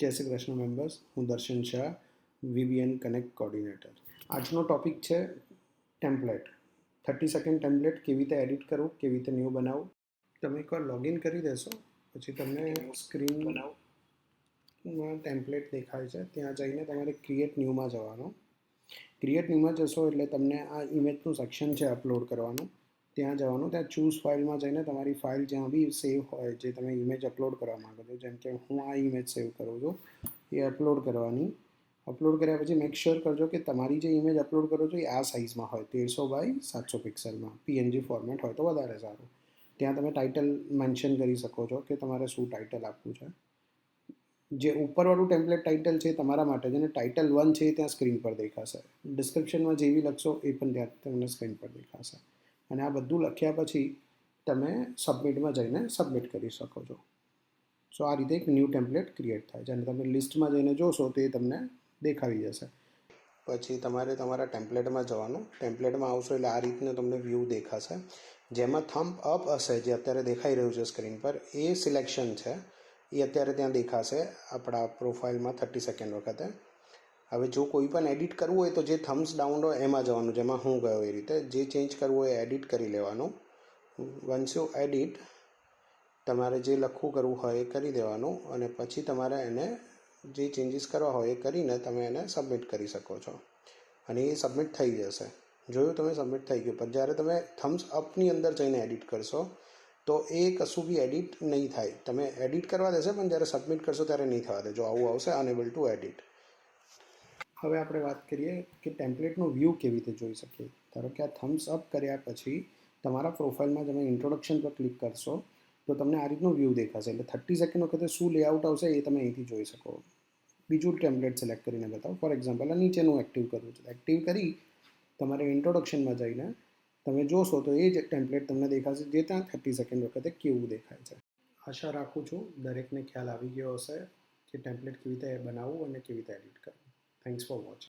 જય શ્રી કૃષ્ણ મેમ્બર્સ, હું દર્શન શાહ, VBN કનેક્ટ કોર્ડિનેટર. આજનો ટોપિક છે ટેમ્પલેટ. 30 સેકન્ડ ટેમ્પલેટ કેવી રીતે એડિટ કરવું, કેવી રીતે ન્યૂ બનાવવું. તમે એકવાર લોગિન કરી દેશો પછી તમને સ્ક્રીનમાં ટેમ્પલેટ દેખાય છે, ત્યાં જઈને તમારે ક્રિએટ ન્યૂમાં જવાનું. ક્રિએટ ન્યૂમાં જશો એટલે તમને આ ઇમેજનું સેક્શન છે અપલોડ કરવાનું, ત્યાં જવાનું. ત્યાં ચૂઝ ફાઇલમાં જઈને તમારી ફાઇલ જ્યાં બી સેવ હોય, જે તમે ઇમેજ અપલોડ કરવા માગો છો, જેમ કે હું આ ઇમેજ સેવ કરું છું, એ અપલોડ કરવાની. અપલોડ કર્યા પછી મેક શ્યોર કરજો કે તમારી જે ઇમેજ અપલોડ કરો છો એ આ સાઇઝમાં હોય, 1300 બાય 700 પિક્સલમાં. PNG ફોર્મેટ હોય તો વધારે સારું. ત્યાં તમે ટાઇટલ મેન્શન કરી શકો છો કે તમારે શું ટાઇટલ આપવું છે. જે ઉપરવાળું ટેમ્પલેટ ટાઇટલ છે તમારા માટે છે, અને ટાઇટલ 1 છે એ ત્યાં સ્ક્રીન પર દેખાશે. ડિસ્ક્રિપ્શનમાં જે બી લખશો એ પણ ત્યાં તમને સ્ક્રીન પર દેખાશે. અને આ બધું લખ્યા પછી તમે સબમિટમાં જઈને સબમિટ કરી શકો છો. સો આ રીતે એક ન્યૂ ટેમ્પલેટ ક્રિએટ થાય છે, અને તમે લિસ્ટમાં જઈને જોશો તો એ તમને દેખાવી જશે. પછી તમારે તમારા ટેમ્પલેટમાં જવાનું. ટેમ્પલેટમાં આવશો એટલે આ રીતનું તમને વ્યૂ દેખાશે, જેમાં થમ્બ અપ હશે, જે અત્યારે દેખાઈ રહ્યું છે સ્ક્રીન પર, એ સિલેક્શન છે, એ અત્યારે ત્યાં દેખાશે આપણા પ્રોફાઇલમાં 30 સેકન્ડ વખતે. હવે જો કોઈ પણ એડિટ કરવું હોય તો જે થમ્સ ડાઉન હોય એમાં જવાનું, જેમાં હું ગયો એ રીતે. જે ચેન્જ કરવું હોય એ એડિટ કરી લેવાનું. વન્સ યુ એડિટ, તમારે જે લખવું કરવું હોય એ કરી દેવાનું, અને પછી તમારે એને જે ચેન્જીસ કરવા હોય એ કરીને તમે એને સબમિટ કરી શકો છો, અને એ સબમિટ થઈ જશે. જોયું તમે, સબમિટ થઈ ગયું. પણ જ્યારે તમે થમ્સ અપની અંદર જઈને એડિટ કરશો તો એ કશું બી એડિટ નહીં થાય. તમે એડિટ કરવા દેશે પણ જ્યારે સબમિટ કરશો ત્યારે નહીં થવા દે. જો આવું આવશે, અનેબલ ટુ એડિટ. હવે આપણે વાત કરીએ કે ટેમ્પલેટનો વ્યૂ કેવી રીતે જોઈ શકીએ. ધારો કે આ થમ્સ અપ કર્યા પછી તમારા પ્રોફાઇલમાં તમે ઇન્ટ્રોડક્શન પર ક્લિક કરશો તો તમને આ રીતનું વ્યૂ દેખાશે. એટલે 30 સેકન્ડ વખતે શું લેઆઉટ આવશે એ તમે અહીંથી જોઈ શકો. બીજું ટેમ્પલેટ સિલેક્ટ કરીને બતાવો. ફોર એક્ઝામ્પલ આ નીચેનું એક્ટિવ કરવું છે. એક્ટિવ કરી તમારે ઇન્ટ્રોડક્શનમાં જઈને તમે જોશો તો એ જ ટેમ્પલેટ તમને દેખાશે, જે ત્યાં 30 સેકન્ડ વખતે કેવું દેખાય છે. આશા રાખું છું દરેકને ખ્યાલ આવી ગયો હશે કે ટેમ્પલેટ કેવી રીતે બનાવવું અને કેવી રીતે એડિટ કરવું. Thanks for watching.